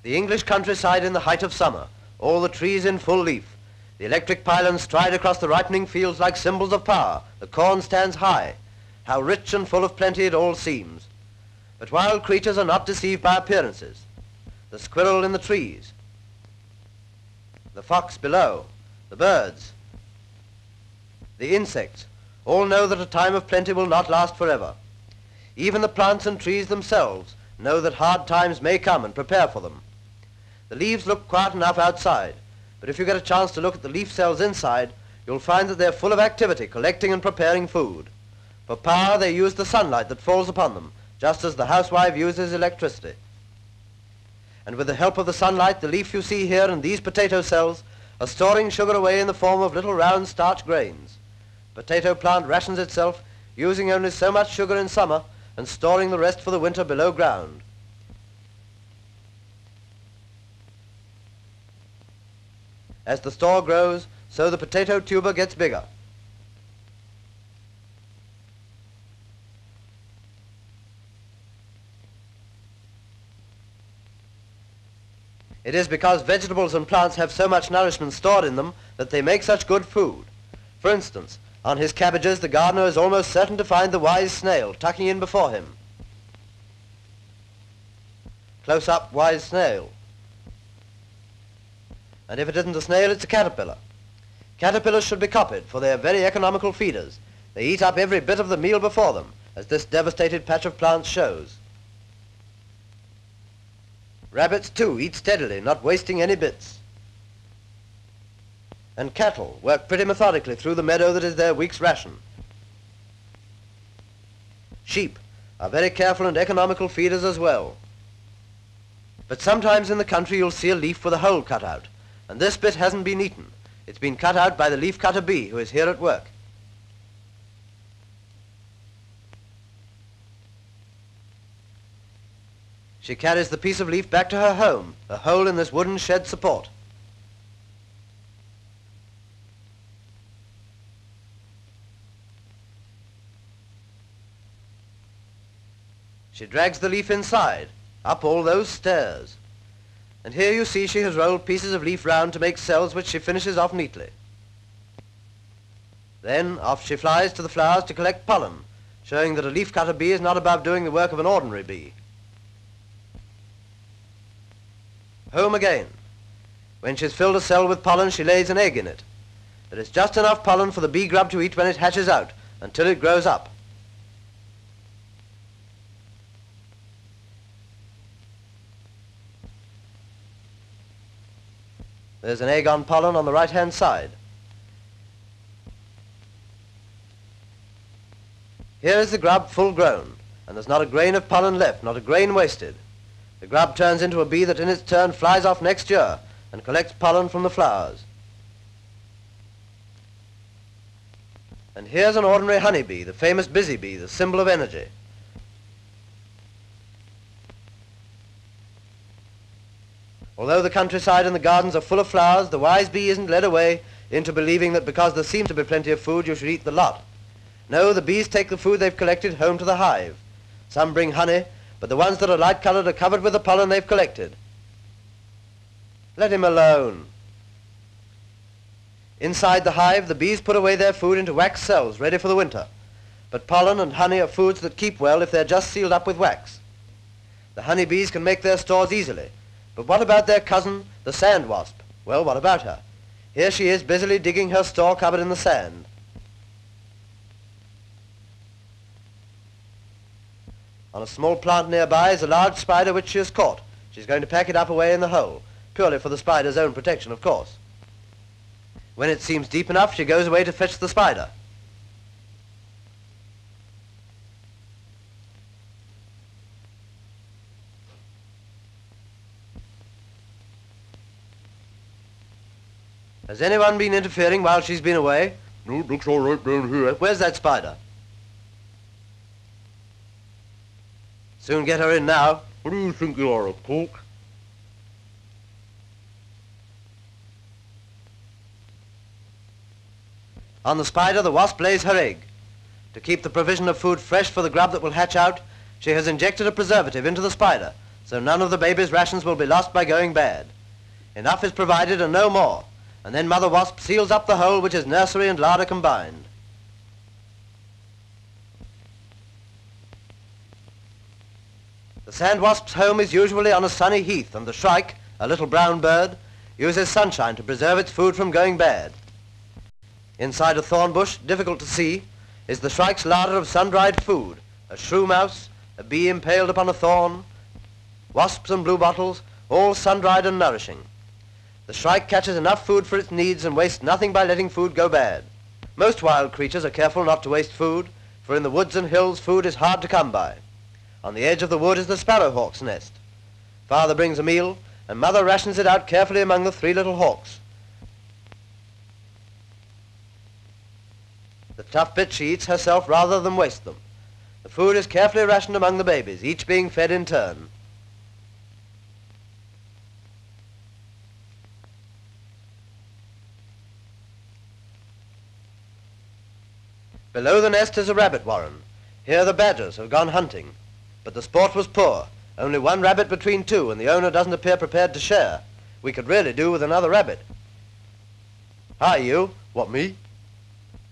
The English countryside in the height of summer, all the trees in full leaf. The electric pylons stride across the ripening fields like symbols of power. The corn stands high. How rich and full of plenty it all seems. But wild creatures are not deceived by appearances. The squirrel in the trees, the fox below, the birds, the insects, all know that a time of plenty will not last forever. Even the plants and trees themselves know that hard times may come and prepare for them. The leaves look quiet enough outside, but if you get a chance to look at the leaf cells inside, you'll find that they're full of activity, collecting and preparing food. For power, they use the sunlight that falls upon them, just as the housewife uses electricity. And with the help of the sunlight, the leaf you see here and these potato cells are storing sugar away in the form of little round starch grains. Potato plant rations itself, using only so much sugar in summer and storing the rest for the winter below ground. As the store grows, so the potato tuber gets bigger. It is because vegetables and plants have so much nourishment stored in them that they make such good food. For instance, on his cabbages the gardener is almost certain to find the wise snail tucking in before him. Close up, wise snail. And if it isn't a snail, it's a caterpillar. Caterpillars should be copied, for they are very economical feeders. They eat up every bit of the meal before them, as this devastated patch of plants shows. Rabbits, too, eat steadily, not wasting any bits. And cattle work pretty methodically through the meadow that is their week's ration. Sheep are very careful and economical feeders as well. But sometimes in the country you'll see a leaf with a hole cut out, and this bit hasn't been eaten. It's been cut out by the leaf cutter bee who is here at work. She carries the piece of leaf back to her home, a hole in this wooden shed support. She drags the leaf inside, up all those stairs. And here you see she has rolled pieces of leaf round to make cells which she finishes off neatly. Then off she flies to the flowers to collect pollen, showing that a leaf cutter bee is not above doing the work of an ordinary bee. Home again. When she's filled a cell with pollen, she lays an egg in it. There is just enough pollen for the bee grub to eat when it hatches out, until it grows up. There's an egg on pollen on the right-hand side. Here is the grub full grown, and there's not a grain of pollen left, not a grain wasted. The grub turns into a bee that in its turn flies off next year and collects pollen from the flowers. And here's an ordinary honeybee, the famous busy bee, the symbol of energy. Although the countryside and the gardens are full of flowers, the wise bee isn't led away into believing that because there seems to be plenty of food, you should eat the lot. No, the bees take the food they've collected home to the hive. Some bring honey, but the ones that are light-colored are covered with the pollen they've collected. Let him alone. Inside the hive, the bees put away their food into wax cells ready for the winter. But pollen and honey are foods that keep well if they're just sealed up with wax. The honey bees can make their stores easily. But what about their cousin, the sand wasp? Well, what about her? Here she is busily digging her store cupboard in the sand. On a small plant nearby is a large spider which she has caught. She's going to pack it up away in the hole, purely for the spider's own protection, of course. When it seems deep enough, she goes away to fetch the spider. Has anyone been interfering while she's been away? No, it looks all right down here. Where's that spider? Soon get her in now. What do you think you are, a cook? On the spider, the wasp lays her egg. To keep the provision of food fresh for the grub that will hatch out, she has injected a preservative into the spider, so none of the baby's rations will be lost by going bad. Enough is provided and no more, and then Mother Wasp seals up the hole which is nursery and larder combined. The sand wasp's home is usually on a sunny heath, and the shrike, a little brown bird, uses sunshine to preserve its food from going bad. Inside a thorn bush, difficult to see, is the shrike's larder of sun-dried food, a shrew mouse, a bee impaled upon a thorn, wasps and bluebottles, all sun-dried and nourishing. The shrike catches enough food for its needs and wastes nothing by letting food go bad. Most wild creatures are careful not to waste food, for in the woods and hills food is hard to come by. On the edge of the wood is the sparrowhawk's nest. Father brings a meal, and Mother rations it out carefully among the 3 little hawks. The tough bits she eats herself rather than waste them. The food is carefully rationed among the babies, each being fed in turn. Below the nest is a rabbit warren. Here the badgers have gone hunting. But the sport was poor. Only 1 rabbit between 2, and the owner doesn't appear prepared to share. We could really do with another rabbit. Hi, you. What, me?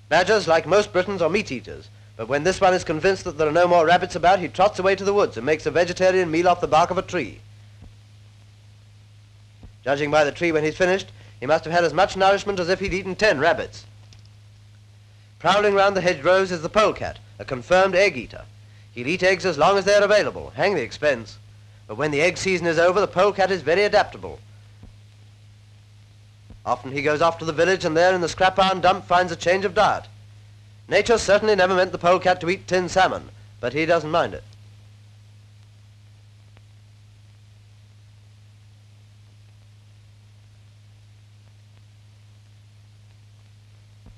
Badgers, like most Britons, are meat eaters, but when this one is convinced that there are no more rabbits about, he trots away to the woods and makes a vegetarian meal off the bark of a tree. Judging by the tree when he's finished, he must have had as much nourishment as if he'd eaten 10 rabbits. Prowling round the hedgerows is the polecat, a confirmed egg-eater. He'll eat eggs as long as they're available, hang the expense. But when the egg season is over, the polecat is very adaptable. Often he goes off to the village and there in the scrap iron dump finds a change of diet. Nature certainly never meant the polecat to eat tinned salmon, but he doesn't mind it.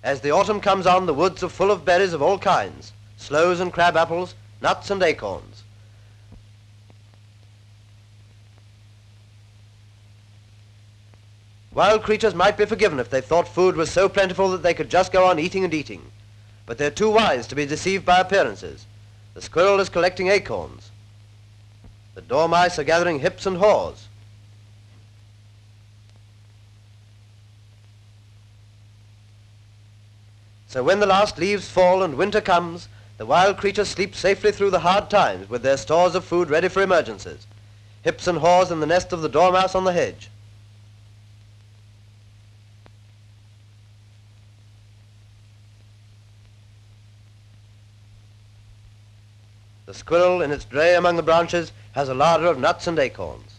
As the autumn comes on, the woods are full of berries of all kinds, sloes and crab apples, nuts and acorns. Wild creatures might be forgiven if they thought food was so plentiful that they could just go on eating and eating. But they're too wise to be deceived by appearances. The squirrel is collecting acorns. The dormice are gathering hips and haws. So when the last leaves fall and winter comes, the wild creatures sleep safely through the hard times with their stores of food ready for emergencies. Hips and haws in the nest of the dormouse on the hedge. The squirrel, in its dray among the branches, has a larder of nuts and acorns.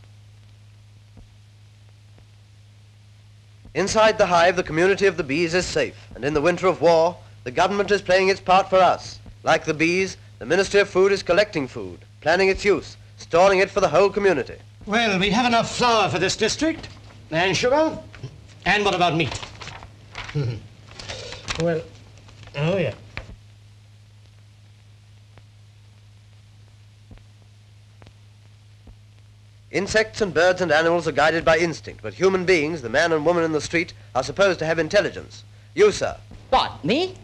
Inside the hive, the community of the bees is safe, and in the winter of war, the government is playing its part for us. Like the bees, the Ministry of Food is collecting food, planning its use, storing it for the whole community. Well, we have enough flour for this district, and sugar, and what about meat? Well, oh yeah. Insects and birds and animals are guided by instinct, but human beings, the man and woman in the street, are supposed to have intelligence. You, sir. What, me?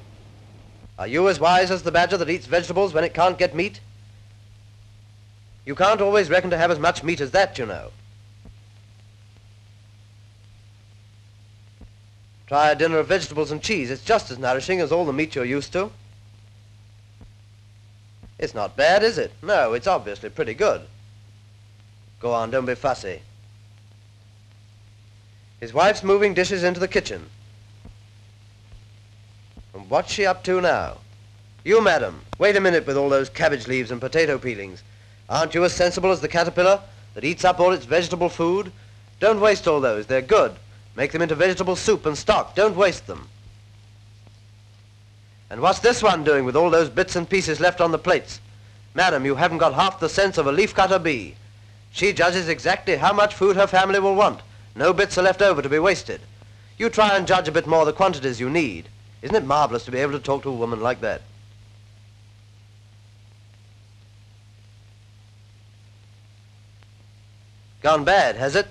Are you as wise as the badger that eats vegetables when it can't get meat? You can't always reckon to have as much meat as that, you know. Try a dinner of vegetables and cheese. It's just as nourishing as all the meat you're used to. It's not bad, is it? No, it's obviously pretty good. Go on, don't be fussy. His wife's moving dishes into the kitchen. And what's she up to now? You, madam, wait a minute with all those cabbage leaves and potato peelings. Aren't you as sensible as the caterpillar that eats up all its vegetable food? Don't waste all those, they're good. Make them into vegetable soup and stock, don't waste them. And what's this one doing with all those bits and pieces left on the plates? Madam, you haven't got half the sense of a leaf-cutter bee. She judges exactly how much food her family will want. No bits are left over to be wasted. You try and judge a bit more the quantities you need. Isn't it marvelous to be able to talk to a woman like that? Gone bad, has it?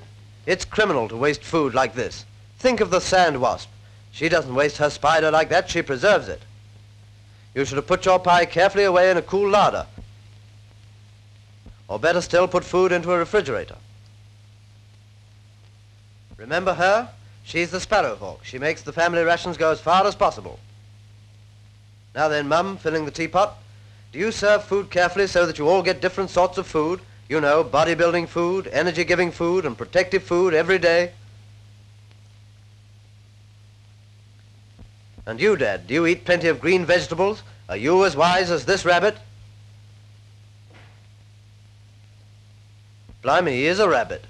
It's criminal to waste food like this. Think of the sand wasp. She doesn't waste her spider like that, she preserves it. You should have put your pie carefully away in a cool larder. or better still, put food into a refrigerator. Remember her? She's the sparrowhawk. She makes the family rations go as far as possible. Now then, Mum, filling the teapot, do you serve food carefully so that you all get different sorts of food? You know, bodybuilding food, energy-giving food, and protective food every day? And you, Dad, do you eat plenty of green vegetables? Are you as wise as this rabbit? Blimey, he is a rabbit.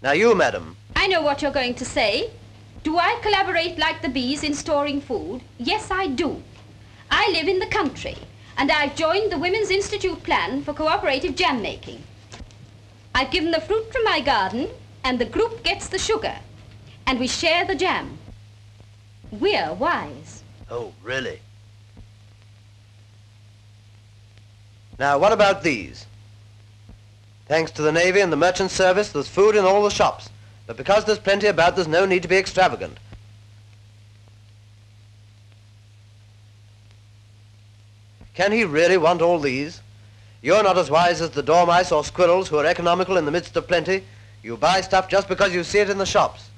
Now you, madam. I know what you're going to say. Do I collaborate like the bees in storing food? Yes, I do. I live in the country, and I've joined the Women's Institute plan for cooperative jam making. I've given the fruit from my garden, and the group gets the sugar, and we share the jam. We're wise. Oh, really? Now, what about these? Thanks to the Navy and the Merchant Service, there's food in all the shops. But because there's plenty about, there's no need to be extravagant. Can he really want all these? You're not as wise as the dormice or squirrels who are economical in the midst of plenty. You buy stuff just because you see it in the shops.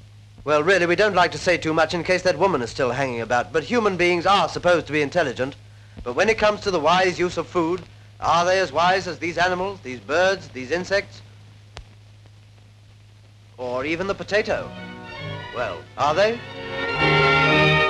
Well, really, we don't like to say too much in case that woman is still hanging about, but human beings are supposed to be intelligent. But when it comes to the wise use of food, are they as wise as these animals, these birds, these insects? Or even the potato? Well, are they?